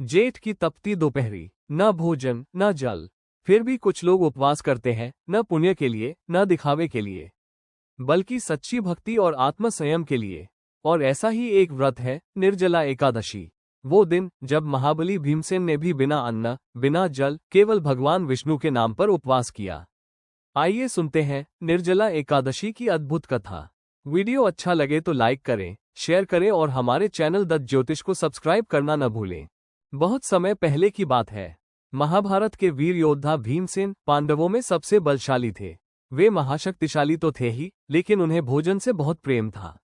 जेठ की तपती दोपहरी, न भोजन न जल। फिर भी कुछ लोग उपवास करते हैं, न पुण्य के लिए न दिखावे के लिए, बल्कि सच्ची भक्ति और आत्म संयम के लिए। और ऐसा ही एक व्रत है निर्जला एकादशी। वो दिन जब महाबली भीमसेन ने भी बिना अन्न बिना जल केवल भगवान विष्णु के नाम पर उपवास किया। आइए सुनते हैं निर्जला एकादशी की अद्भुत कथा। वीडियो अच्छा लगे तो लाइक करें, शेयर करें और हमारे चैनल दत्त ज्योतिष को सब्सक्राइब करना न भूलें। बहुत समय पहले की बात है। महाभारत के वीर योद्धा भीमसेन पांडवों में सबसे बलशाली थे। वे महाशक्तिशाली तो थे ही, लेकिन उन्हें भोजन से बहुत प्रेम था।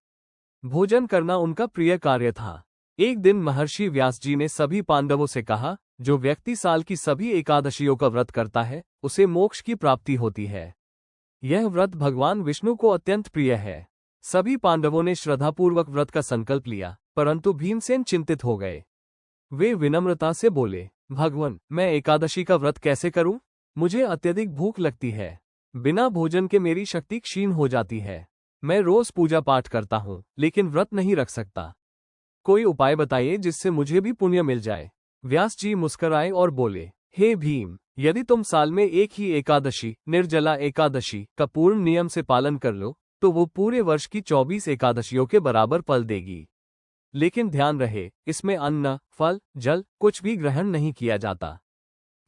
भोजन करना उनका प्रिय कार्य था। एक दिन महर्षि व्यास जी ने सभी पांडवों से कहा, जो व्यक्ति साल की सभी एकादशियों का व्रत करता है, उसे मोक्ष की प्राप्ति होती है। यह व्रत भगवान विष्णु को अत्यंत प्रिय है। सभी पांडवों ने श्रद्धापूर्वक व्रत का संकल्प लिया, परंतु भीमसेन चिंतित हो गए। वे विनम्रता से बोले, भगवान, मैं एकादशी का व्रत कैसे करूं? मुझे अत्यधिक भूख लगती है। बिना भोजन के मेरी शक्ति क्षीण हो जाती है। मैं रोज पूजा पाठ करता हूं, लेकिन व्रत नहीं रख सकता। कोई उपाय बताइए जिससे मुझे भी पुण्य मिल जाए। व्यास जी मुस्कुराए और बोले, हे भीम, यदि तुम साल में एक ही एकादशी निर्जला एकादशी का पूर्ण नियम से पालन कर लो, तो वो पूरे वर्ष की 24 एकादशियों के बराबर फल देगी। लेकिन ध्यान रहे, इसमें अन्न फल जल कुछ भी ग्रहण नहीं किया जाता।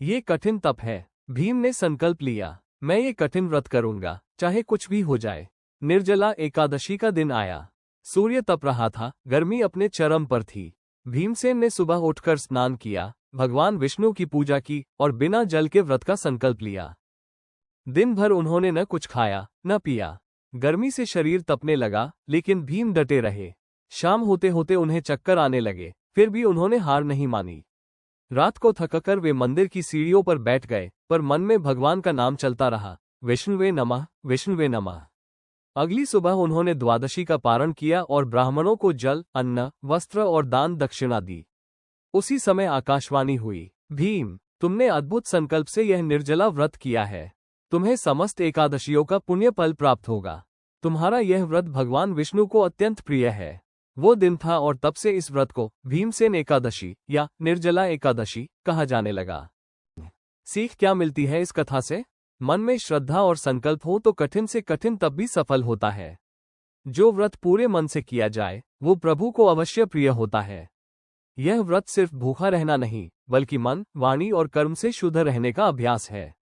ये कठिन तप है। भीम ने संकल्प लिया, मैं ये कठिन व्रत करूंगा, चाहे कुछ भी हो जाए। निर्जला एकादशी का दिन आया। सूर्य तप रहा था, गर्मी अपने चरम पर थी। भीमसेन ने सुबह उठकर स्नान किया, भगवान विष्णु की पूजा की और बिना जल के व्रत का संकल्प लिया। दिन भर उन्होंने न कुछ खाया न पिया। गर्मी से शरीर तपने लगा, लेकिन भीम डटे रहे। शाम होते होते उन्हें चक्कर आने लगे, फिर भी उन्होंने हार नहीं मानी। रात को थककर वे मंदिर की सीढ़ियों पर बैठ गए, पर मन में भगवान का नाम चलता रहा, विष्णुवे नमः विष्णुवे नमः। अगली सुबह उन्होंने द्वादशी का पारण किया और ब्राह्मणों को जल अन्न वस्त्र और दान दक्षिणा दी। उसी समय आकाशवाणी हुई, भीम, तुमने अद्भुत संकल्प से यह निर्जला व्रत किया है। तुम्हें समस्त एकादशियों का पुण्य फल प्राप्त होगा। तुम्हारा यह व्रत भगवान विष्णु को अत्यंत प्रिय है। वो दिन था और तब से इस व्रत को भीमसेन एकादशी या निर्जला एकादशी कहा जाने लगा। सीख क्या मिलती है इस कथा से? मन में श्रद्धा और संकल्प हो तो कठिन से कठिन तब भी सफल होता है। जो व्रत पूरे मन से किया जाए, वो प्रभु को अवश्य प्रिय होता है। यह व्रत सिर्फ भूखा रहना नहीं, बल्कि मन वाणी और कर्म से शुद्ध रहने का अभ्यास है।